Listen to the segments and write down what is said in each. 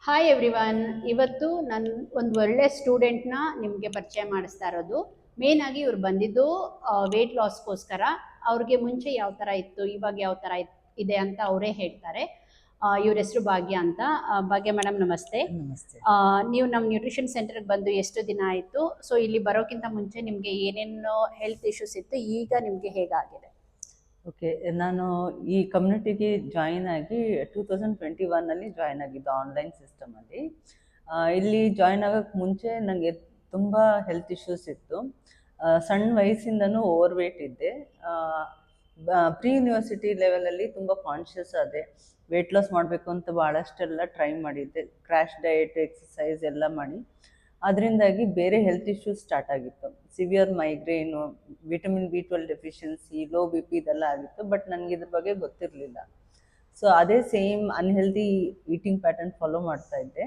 Hi everyone. ಇವತ್ತು ನಾನು ಒಂದು ಒಳ್ಳೆ ಸ್ಟೂಡೆಂಟ್ನ ನಿಮಗೆ ಪರಿಚಯ ಮಾಡಿಸ್ತಾ ಇರೋದು. ಮೇನ್ ಆಗಿ ಇವ್ರು ಬಂದಿದ್ದು ವೇಟ್ ಲಾಸ್ಗೋಸ್ಕರ. ಅವ್ರಿಗೆ ಮುಂಚೆ ಯಾವ ಥರ ಇತ್ತು, ಇವಾಗ ಯಾವ ಥರ ಇದೆ ಅಂತ ಅವರೇ ಹೇಳ್ತಾರೆ. ಇವ್ರ ಹೆಸರು ಭಾಗ್ಯ ಅಂತ. ಭಾಗ್ಯ ಮೇಡಮ್, ನಮಸ್ತೆ. ನಮಸ್ತೆ. ನೀವು ನಮ್ಮ ನ್ಯೂಟ್ರಿಷನ್ ಸೆಂಟರ್ಗೆ ಬಂದು ಎಷ್ಟು ದಿನ ಆಯಿತು? ಸೊ ಇಲ್ಲಿ ಬರೋಕ್ಕಿಂತ ಮುಂಚೆ ನಿಮಗೆ ಏನೇನು ಹೆಲ್ತ್ ಇಶ್ಯೂಸ್ ಇತ್ತು, ಈಗ ನಿಮಗೆ ಹೇಗಾಗಿದೆ? ಓಕೆ, ನಾನು ಈ ಕಮ್ಯುನಿಟಿಗೆ ಜಾಯಿನ್ ಆಗಿ 2021 ಜಾಯಿನ್ ಆಗಿದ್ದು ಆನ್ಲೈನ್ ಸಿಸ್ಟಮಲ್ಲಿ. ಇಲ್ಲಿ ಜಾಯಿನ್ ಆಗೋಕ್ಕೆ ಮುಂಚೆ ನನಗೆ ತುಂಬ ಹೆಲ್ತ್ ಇಶ್ಯೂಸ್ ಇತ್ತು. ಸಣ್ಣ ವಯಸ್ಸಿಂದನೂ ಓವರ್ ವೇಟ್ ಇದ್ದೆ. ಪ್ರೀ ಯೂನಿವರ್ಸಿಟಿ ಲೆವೆಲಲ್ಲಿ ತುಂಬ ಕಾನ್ಷಿಯಸ್ ಆದೆ. ವೆಯ್ಟ್ ಲಾಸ್ ಮಾಡಬೇಕು ಅಂತ ಭಾಳಷ್ಟೆಲ್ಲ ಟ್ರೈ ಮಾಡಿದ್ದೆ. ಕ್ರ್ಯಾಶ್ ಡಯಟ್, ಎಕ್ಸಸೈಸ್ ಎಲ್ಲ ಮಾಡಿ. ಅದರಿಂದಾಗಿ ಬೇರೆ ಹೆಲ್ತ್ ಇಶ್ಯೂಸ್ ಸ್ಟಾರ್ಟ್ ಆಗಿತ್ತು. Severe migraine, vitamin B12 deficiency, low BP ಇದೆಲ್ಲ ಆಗಿತ್ತು. ಬಟ್ ನನಗೆ ಇದ್ರ ಬಗ್ಗೆ ಗೊತ್ತಿರಲಿಲ್ಲ. ಸೊ ಅದೇ same unhealthy eating pattern follow ಮಾಡ್ತಾ ಇದ್ದೆ.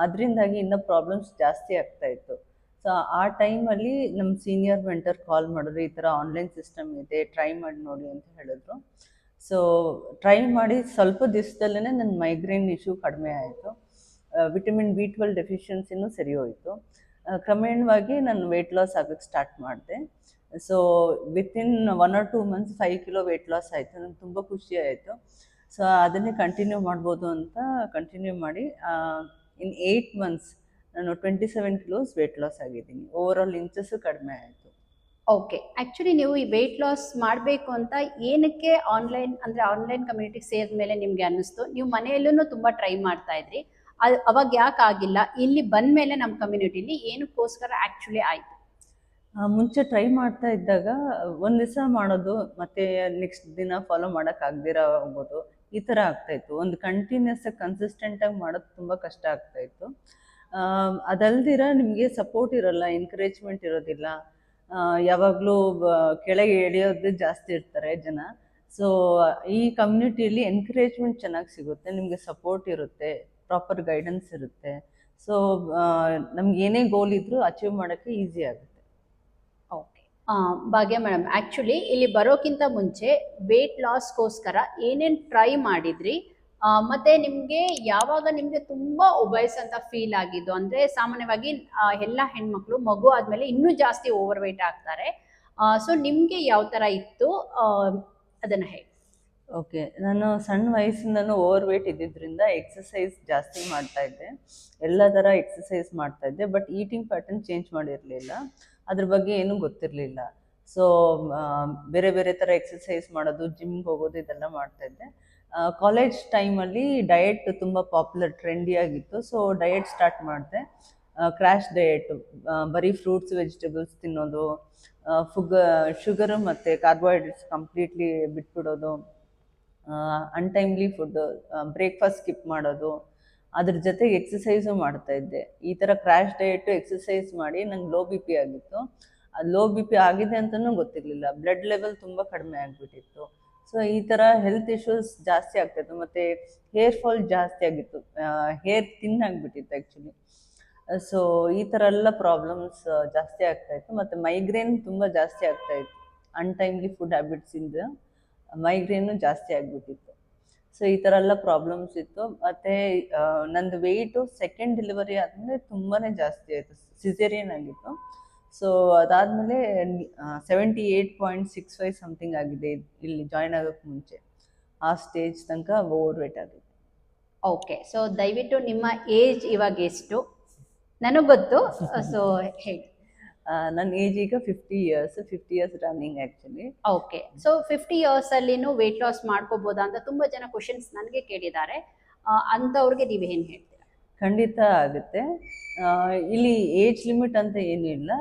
ಅದರಿಂದಾಗಿ ಇನ್ನೂ ಪ್ರಾಬ್ಲಮ್ಸ್ ಜಾಸ್ತಿ ಆಗ್ತಾಯಿತ್ತು. ಸೊ ಆ ಟೈಮಲ್ಲಿ ನಮ್ಮ ಸೀನಿಯರ್ ಮೆಂಟರ್ ಕಾಲ್ ಮಾಡಿದ್ರು, ಈ ಥರ ಆನ್ಲೈನ್ ಸಿಸ್ಟಮ್ ಇದೆ, ಟ್ರೈ ಮಾಡಿ ನೋಡಿ ಅಂತ ಹೇಳಿದ್ರು. ಸೊ ಟ್ರೈ ಮಾಡಿ ಸ್ವಲ್ಪ ದಿವಸದಲ್ಲೇ ನನ್ನ ಮೈಗ್ರೇನ್ ಇಶ್ಯೂ ಕಡಿಮೆ ಆಯಿತು. ವಿಟಮಿನ್ B12 ಡೆಫಿಷಿಯನ್ಸಿನೂ ಸರಿ ಹೋಯಿತು. ಕ್ರಮೇಣವಾಗಿ ನಾನು ವೆಯ್ಟ್ ಲಾಸ್ ಆಗೋಕ್ಕೆ ಸ್ಟಾರ್ಟ್ ಮಾಡಿದೆ. So within 1 or 2 months 5 kilo weight loss ಆಯಿತು. ನನಗೆ ತುಂಬ ಖುಷಿ ಆಯಿತು. ಸೊ ಅದನ್ನೇ ಕಂಟಿನ್ಯೂ ಮಾಡ್ಬೋದು ಅಂತ ಕಂಟಿನ್ಯೂ ಮಾಡಿ ಇನ್ 8 months ನಾನು 27 ಕಿಲೋಸ್ ವೆಯ್ಟ್ ಲಾಸ್ ಆಗಿದ್ದೀನಿ. ಓವರಾಲ್ ಇಂಚಸ್ಸು ಕಡಿಮೆ ಆಯಿತು. ಓಕೆ, ಆ್ಯಕ್ಚುಲಿ ನೀವು ಈ ವೆಯ್ಟ್ ಲಾಸ್ ಮಾಡಬೇಕು ಅಂತ ಏನಕ್ಕೆ ಆನ್ಲೈನ್ ಕಮ್ಯುನಿಟಿಗೆ ಸೇರಿದ ಮೇಲೆ ನಿಮಗೆ ಅನ್ನಿಸ್ತು? ನೀವು ಮನೆಯಲ್ಲೂ ತುಂಬ ಟ್ರೈ ಮಾಡ್ತಾ ಇದ್ರಿ, ಅವಾಗ ಯಾಕೆ ಆಗಿಲ್ಲ? ಇಲ್ಲಿ ಬಂದ ಮೇಲೆ ನಮ್ಮ ಕಮ್ಯುನಿಟಿಲಿ ಏನಕ್ಕೋಸ್ಕರ ಆ್ಯಕ್ಚುಲಿ ಆಯಿತು? ಮುಂಚೆ ಟ್ರೈ ಮಾಡ್ತಾ ಇದ್ದಾಗ ಒಂದು ದಿವಸ ಮಾಡೋದು, ಮತ್ತು ನೆಕ್ಸ್ಟ್ ದಿನ ಫಾಲೋ ಮಾಡೋಕ್ಕಾಗ್ದಿರ ಹೋಗೋದು, ಈ ಥರ ಆಗ್ತಾಯಿತ್ತು. ಒಂದು ಕಂಟಿನ್ಯೂಸ್ ಕನ್ಸಿಸ್ಟೆಂಟಾಗಿ ಮಾಡೋದು ತುಂಬ ಕಷ್ಟ ಆಗ್ತಾಯಿತ್ತು. ಅದಲ್ದಿರ ನಿಮಗೆ ಸಪೋರ್ಟ್ ಇರೋಲ್ಲ, ಎನ್ಕರೇಜ್ಮೆಂಟ್ ಇರೋದಿಲ್ಲ. ಯಾವಾಗಲೂ ಕೆಳಗೆ ಎಳೆಯೋದು ಜಾಸ್ತಿ ಇರ್ತಾರೆ ಜನ. ಸೊ ಈ ಕಮ್ಯುನಿಟಿಯಲ್ಲಿ ಎನ್ಕರೇಜ್ಮೆಂಟ್ ಚೆನ್ನಾಗಿ ಸಿಗುತ್ತೆ, ನಿಮಗೆ ಸಪೋರ್ಟ್ ಇರುತ್ತೆ, ಪ್ರಾಪರ್ ಗೈಡೆನ್ಸ್ ಇರುತ್ತೆ. ಸೊ ನಮ್ಗೆ ಏನೇ ಗೋಲ್ ಇದ್ರೂ ಅಚೀವ್ ಮಾಡೋಕ್ಕೆ ಈಸಿ ಆಗುತ್ತೆ. ಓಕೆ, ಭಾಗ್ಯ ಮೇಡಮ್, ಆ್ಯಕ್ಚುಲಿ ಇಲ್ಲಿ ಬರೋಕ್ಕಿಂತ ಮುಂಚೆ ವೆಯ್ಟ್ ಲಾಸ್ಗೋಸ್ಕರ ಏನೇನು ಟ್ರೈ ಮಾಡಿದ್ರಿ? ಮತ್ತೆ ನಿಮಗೆ ಯಾವಾಗ ನಿಮಗೆ ತುಂಬ ಒಬೈಸ್ ಅಂತ ಫೀಲ್ ಆಗಿದ್ದು? ಅಂದರೆ ಸಾಮಾನ್ಯವಾಗಿ ಎಲ್ಲ ಹೆಣ್ಮಕ್ಳು ಮಗು ಆದಮೇಲೆ ಇನ್ನೂ ಜಾಸ್ತಿ ಓವರ್ ವೆಯ್ಟ್ ಆಗ್ತಾರೆ. ಸೊ ನಿಮಗೆ ಯಾವ ಥರ ಇತ್ತು, ಅದನ್ನು ಹೇಳಿ. ಓಕೆ, ನಾನು ಸಣ್ಣ ವಯಸ್ಸಿಂದನೂ ಓವರ್ ವೇಟ್ ಇದ್ದಿದ್ದರಿಂದ ಎಕ್ಸಸೈಸ್ ಜಾಸ್ತಿ ಮಾಡ್ತಾಯಿದ್ದೆ. ಎಲ್ಲ ಥರ ಎಕ್ಸಸೈಸ್ ಮಾಡ್ತಾಯಿದ್ದೆ. ಬಟ್ ಈಟಿಂಗ್ ಪ್ಯಾಟರ್ನ್ ಚೇಂಜ್ ಮಾಡಿರಲಿಲ್ಲ. ಅದ್ರ ಬಗ್ಗೆ ಏನೂ ಗೊತ್ತಿರಲಿಲ್ಲ. ಸೊ ಬೇರೆ ಬೇರೆ ಥರ ಎಕ್ಸಸೈಸ್ ಮಾಡೋದು, ಜಿಮ್ಗೆ ಹೋಗೋದು, ಇದೆಲ್ಲ ಮಾಡ್ತಾಯಿದ್ದೆ. ಕಾಲೇಜ್ ಟೈಮಲ್ಲಿ ಡಯಟ್ ತುಂಬ ಪಾಪ್ಯುಲರ್, ಟ್ರೆಂಡಿಯಾಗಿತ್ತು. ಸೊ ಡಯಟ್ ಸ್ಟಾರ್ಟ್ ಮಾಡಿದೆ. ಕ್ರ್ಯಾಶ್ ಡಯಟು, ಬರೀ ಫ್ರೂಟ್ಸ್ ವೆಜಿಟೇಬಲ್ಸ್ ತಿನ್ನೋದು, ಶುಗರು ಮತ್ತು ಕಾರ್ಬೋಹೈಡ್ರೇಟ್ಸ್ ಕಂಪ್ಲೀಟ್ಲಿ ಬಿಟ್ಬಿಡೋದು, ಅನ್ಟೈಮ್ಲಿ ಫುಡ್ಡು, ಬ್ರೇಕ್ಫಾಸ್ಟ್ ಸ್ಕಿಪ್ ಮಾಡೋದು, ಅದ್ರ ಜೊತೆಗೆ ಎಕ್ಸಸೈಸು ಮಾಡ್ತಾಯಿದ್ದೆ. ಈ ಥರ ಕ್ರ್ಯಾಶ್ ಡಯಟು ಎಕ್ಸಸೈಸ್ ಮಾಡಿ ನಂಗೆ ಲೋ BP ಆಗಿತ್ತು. ಅದು ಲೋ BP ಆಗಿದೆ ಅಂತಲೂ ಗೊತ್ತಿರಲಿಲ್ಲ. ಬ್ಲಡ್ ಲೆವೆಲ್ ತುಂಬ ಕಡಿಮೆ ಆಗಿಬಿಟ್ಟಿತ್ತು. ಸೊ ಈ ಥರ ಹೆಲ್ತ್ ಇಶ್ಯೂಸ್ ಜಾಸ್ತಿ ಆಗ್ತಾಯಿತ್ತು. ಮತ್ತು ಹೇರ್ ಫಾಲ್ ಜಾಸ್ತಿ ಆಗಿತ್ತು, ಹೇರ್ ಥಿನ್ ಆಗಿಬಿಟ್ಟಿತ್ತು ಆ್ಯಕ್ಚುಲಿ. ಸೊ ಈ ಥರ ಎಲ್ಲ ಪ್ರಾಬ್ಲಮ್ಸ್ ಜಾಸ್ತಿ ಆಗ್ತಾಯಿತ್ತು. ಮತ್ತು ಮೈಗ್ರೇನ್ ತುಂಬ ಜಾಸ್ತಿ ಆಗ್ತಾಯಿತ್ತು. ಅನ್ಟೈಮ್ಲಿ ಫುಡ್ ಹ್ಯಾಬಿಟ್ಸಿಂದ ಮೈಗ್ರೇನು ಜಾಸ್ತಿ ಆಗಿಬಿಟ್ಟಿತ್ತು. ಸೊ ಈ ಥರ ಎಲ್ಲ ಪ್ರಾಬ್ಲಮ್ಸ್ ಇತ್ತು. ಮತ್ತು ನಂದು ವೆಯ್ಟು ಸೆಕೆಂಡ್ ಡೆಲಿವರಿ ಆದಮೇಲೆ ತುಂಬಾ ಜಾಸ್ತಿ ಆಯಿತು, ಸಿಸೇರಿಯನ್ ಆಗಿತ್ತು. ಸೊ ಅದಾದಮೇಲೆ 78.65 ಸಮಥಿಂಗ್ ಆಗಿದೆ ಇಲ್ಲಿ ಜಾಯ್ನ್ ಆಗೋಕ್ಕೆ ಮುಂಚೆ. ಆ ಸ್ಟೇಜ್ ತನಕ ಓವರ್ ವೇಟ್ ಆಗಿದೆ. ಓಕೆ, ಸೊ ದಯವಿಟ್ಟು ನಿಮ್ಮ ಏಜ್ ಇವಾಗ ಎಷ್ಟು? ನನಗೆ ಗೊತ್ತು, ಸೊ ಹೇಳಿ. ನನ್ನ ಏಜ್ ಈಗ 50 years running actually. Okay, so 50 yearsಲ್ಲಿನೂ ವೆಯ್ಟ್ ಲಾಸ್ ಮಾಡ್ಕೋಬೋದಾ ಅಂತ ತುಂಬ ಜನ ಕ್ವಶನ್ಸ್ ನನಗೆ ಕೇಳಿದ್ದಾರೆ. ಅಂಥವ್ರಿಗೆ ನೀವು ಏನು ಹೇಳ್ತೀರಾ? ಖಂಡಿತ ಆಗುತ್ತೆ. ಇಲ್ಲಿ ಏಜ್ ಲಿಮಿಟ್ ಅಂತ ಏನೂ ಇಲ್ಲ.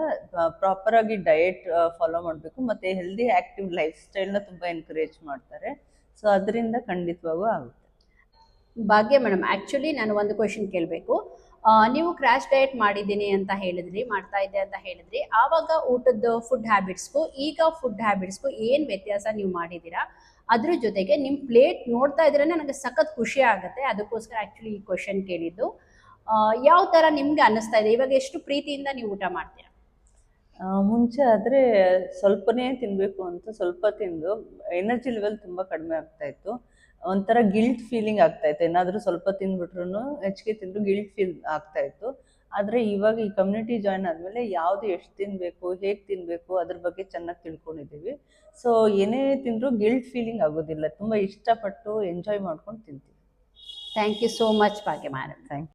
ಪ್ರಾಪರಾಗಿ ಡಯಟ್ ಫಾಲೋ ಮಾಡಬೇಕು, ಮತ್ತು ಹೆಲ್ದಿ ಆ್ಯಕ್ಟಿವ್ ಲೈಫ್ ಸ್ಟೈಲ್ನ ತುಂಬ ಎನ್ಕರೇಜ್ ಮಾಡ್ತಾರೆ. ಸೊ ಅದರಿಂದ ಖಂಡಿತವಾಗೂ ಆಗುತ್ತೆ. ಭಾಗ್ಯ ಮೇಡಮ್, ಆ್ಯಕ್ಚುಲಿ ನಾನು ಒಂದು ಕ್ವಶನ್ ಕೇಳಬೇಕು. ನೀವು ಕ್ರ್ಯಾಶ್ ಡಯಟ್ ಮಾಡ್ತಾ ಇದ್ದೆ ಅಂತ ಹೇಳಿದ್ರಿ. ಆವಾಗ ಊಟದ ಫುಡ್ ಹ್ಯಾಬಿಟ್ಸ್ಗೂ ಈಗ ಫುಡ್ ಹ್ಯಾಬಿಟ್ಸ್ಗೂ ಏನು ವ್ಯತ್ಯಾಸ ನೀವು ಮಾಡಿದ್ದೀರಾ? ಅದ್ರ ಜೊತೆಗೆ ನಿಮ್ಮ ಪ್ಲೇಟ್ ನೋಡ್ತಾ ಇದ್ರೇ ನನಗೆ ಸಖತ್ ಖುಷಿ ಆಗುತ್ತೆ. ಅದಕ್ಕೋಸ್ಕರ ಆ್ಯಕ್ಚುಲಿ ಈ ಕ್ವಶನ್ ಕೇಳಿದ್ದು. ಯಾವ ಥರ ನಿಮಗೆ ಅನ್ನಿಸ್ತಾ ಇದೆ? ಇವಾಗ ಎಷ್ಟು ಪ್ರೀತಿಯಿಂದ ನೀವು ಊಟ ಮಾಡ್ತೀರಾ? ಮುಂಚೆ ಆದರೆ ಸ್ವಲ್ಪನೇ ತಿನ್ನಬೇಕು ಅಂತ ಸ್ವಲ್ಪ ತಿಂದು ಎನರ್ಜಿ ಲೆವೆಲ್ ತುಂಬ ಕಡಿಮೆ ಆಗ್ತಾಯಿತ್ತು. ಒಂಥರ ಗಿಲ್ಟ್ ಫೀಲಿಂಗ್ ಆಗ್ತಾ ಇತ್ತು. ಏನಾದರೂ ಸ್ವಲ್ಪ ತಿಂದ್ಬಿಟ್ರು ಹೆಚ್ಚಿಗೆ ತಿಂದ್ರು ಗಿಲ್ಟ್ ಫೀಲ್ ಆಗ್ತಾ ಇತ್ತು. ಆದರೆ ಇವಾಗ ಈ ಕಮ್ಯುನಿಟಿ ಜಾಯ್ನ್ ಆದಮೇಲೆ ಯಾವುದು ಎಷ್ಟು ತಿನ್ನಬೇಕು, ಹೇಗೆ ತಿನ್ನಬೇಕು ಅದ್ರ ಬಗ್ಗೆ ಚೆನ್ನಾಗಿ ತಿಳ್ಕೊಂಡಿದ್ದೀವಿ. ಸೊ ಏನೇ ತಿಂದರೂ ಗಿಲ್ಟ್ ಫೀಲಿಂಗ್ ಆಗೋದಿಲ್ಲ. ತುಂಬ ಇಷ್ಟಪಟ್ಟು ಎಂಜಾಯ್ ಮಾಡ್ಕೊಂಡು ತಿಂತೀವಿ. Thank you so much Bhagya madam. Thank you.